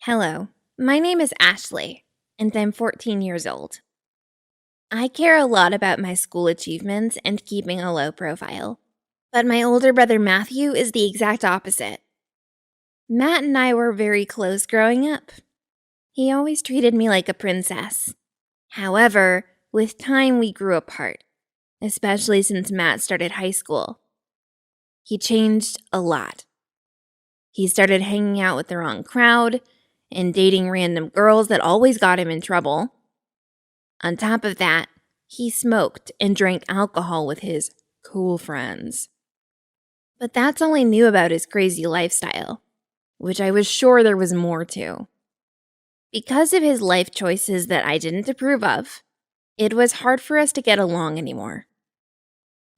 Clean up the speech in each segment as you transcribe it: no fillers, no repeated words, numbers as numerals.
Hello, my name is Ashley, and I'm 14 years old. I care a lot about my school achievements and keeping a low profile, but my older brother Matthew is the exact opposite. Matt and I were very close growing up. He always treated me like a princess. However, with time we grew apart, especially since Matt started high school. He changed a lot. He started hanging out with the wrong crowd and dating random girls that always got him in trouble. On top of that, he smoked and drank alcohol with his cool friends. But that's all I knew about his crazy lifestyle, which I was sure there was more to. Because of his life choices that I didn't approve of, it was hard for us to get along anymore.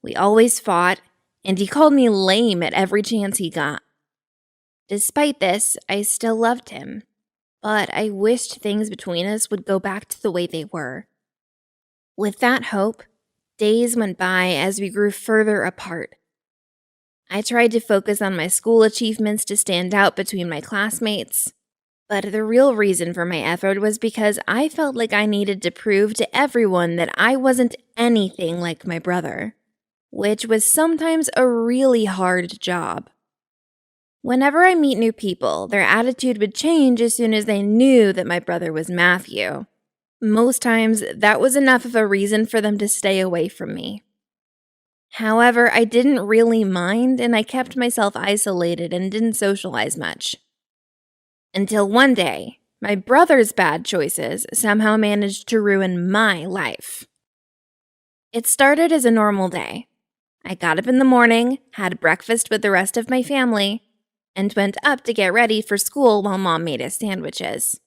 We always fought, and he called me lame at every chance he got. Despite this, I still loved him, but I wished things between us would go back to the way they were. With that hope, days went by as we grew further apart. I tried to focus on my school achievements to stand out between my classmates, but the real reason for my effort was because I felt like I needed to prove to everyone that I wasn't anything like my brother, which was sometimes a really hard job. Whenever I meet new people, their attitude would change as soon as they knew that my brother was Matthew. Most times, that was enough of a reason for them to stay away from me. However, I didn't really mind, and I kept myself isolated and didn't socialize much. Until one day, my brother's bad choices somehow managed to ruin my life. It started as a normal day. I got up in the morning, had breakfast with the rest of my family, and went up to get ready for school while Mom made us sandwiches.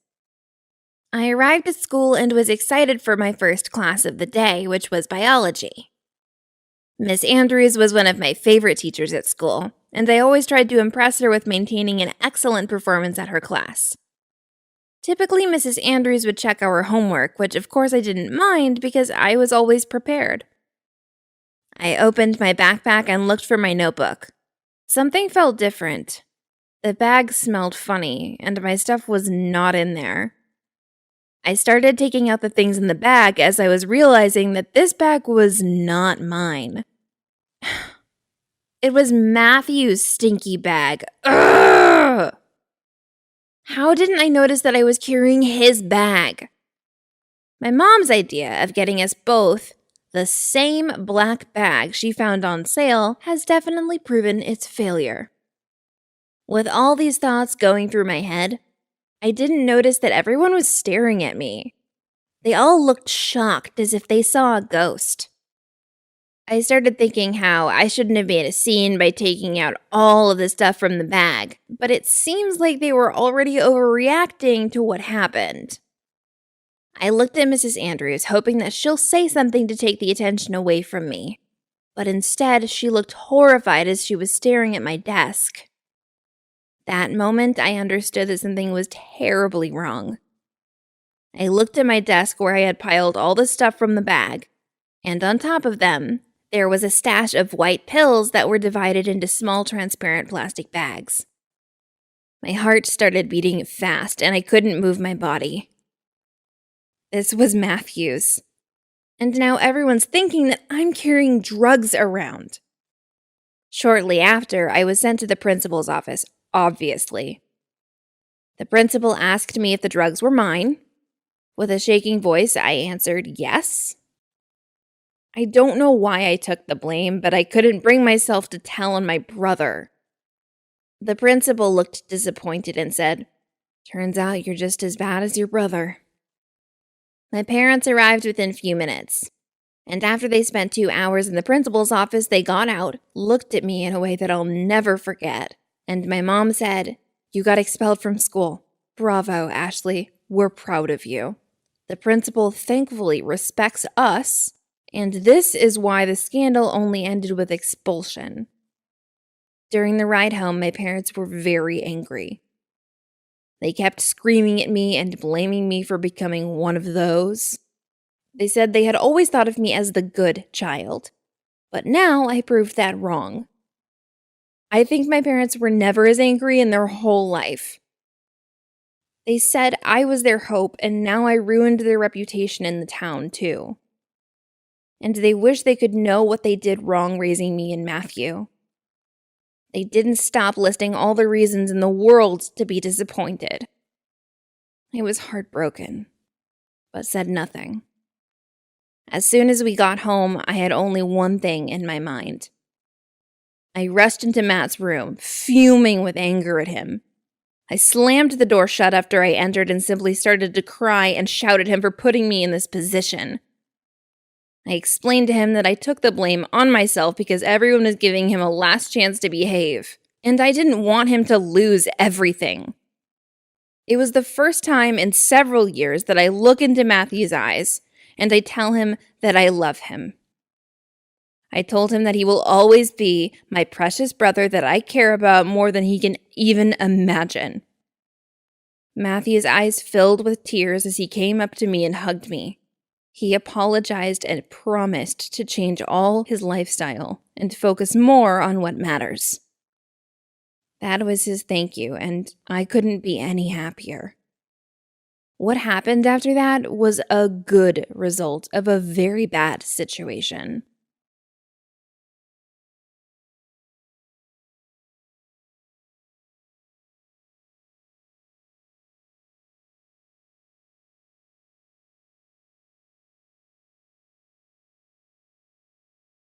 I arrived at school and was excited for my first class of the day, which was biology. Miss Andrews was one of my favorite teachers at school, and I always tried to impress her with maintaining an excellent performance at her class. Typically, Mrs. Andrews would check our homework, which of course I didn't mind because I was always prepared. I opened my backpack and looked for my notebook. Something felt different. The bag smelled funny, and my stuff was not in there. I started taking out the things in the bag as I was realizing that this bag was not mine. It was Matthew's stinky bag. Ugh! How didn't I notice that I was carrying his bag? My mom's idea of getting us both the same black bag she found on sale has definitely proven its failure. With all these thoughts going through my head, I didn't notice that everyone was staring at me. They all looked shocked as if they saw a ghost. I started thinking how I shouldn't have made a scene by taking out all of the stuff from the bag, but it seems like they were already overreacting to what happened. I looked at Mrs. Andrews, hoping that she'll say something to take the attention away from me, but instead she looked horrified as she was staring at my desk. That moment, I understood that something was terribly wrong. I looked at my desk where I had piled all the stuff from the bag, and on top of them, there was a stash of white pills that were divided into small transparent plastic bags. My heart started beating fast, and I couldn't move my body. This was Matthew's. And now everyone's thinking that I'm carrying drugs around. Shortly after, I was sent to the principal's office, obviously. The principal asked me if the drugs were mine. With a shaking voice, I answered yes. I don't know why I took the blame, but I couldn't bring myself to tell on my brother. The principal looked disappointed and said, "Turns out you're just as bad as your brother." My parents arrived within a few minutes, and after they spent 2 hours in the principal's office, they got out, looked at me in a way that I'll never forget, and my mom said, "You got expelled from school. Bravo, Ashley. We're proud of you." The principal thankfully respects us, and this is why the scandal only ended with expulsion. During the ride home, my parents were very angry. They kept screaming at me and blaming me for becoming one of those. They said they had always thought of me as the good child, but now I proved that wrong. I think my parents were never as angry in their whole life. They said I was their hope, and now I ruined their reputation in the town, too. And they wish they could know what they did wrong raising me and Matthew. They didn't stop listing all the reasons in the world to be disappointed. I was heartbroken, but said nothing. As soon as we got home, I had only one thing in my mind. I rushed into Matt's room, fuming with anger at him. I slammed the door shut after I entered and simply started to cry and shout at him for putting me in this position. I explained to him that I took the blame on myself because everyone was giving him a last chance to behave, and I didn't want him to lose everything. It was the first time in several years that I look into Matthew's eyes and I tell him that I love him. I told him that he will always be my precious brother that I care about more than he can even imagine. Matthew's eyes filled with tears as he came up to me and hugged me. He apologized and promised to change all his lifestyle and focus more on what matters. That was his thank you, and I couldn't be any happier. What happened after that was a good result of a very bad situation.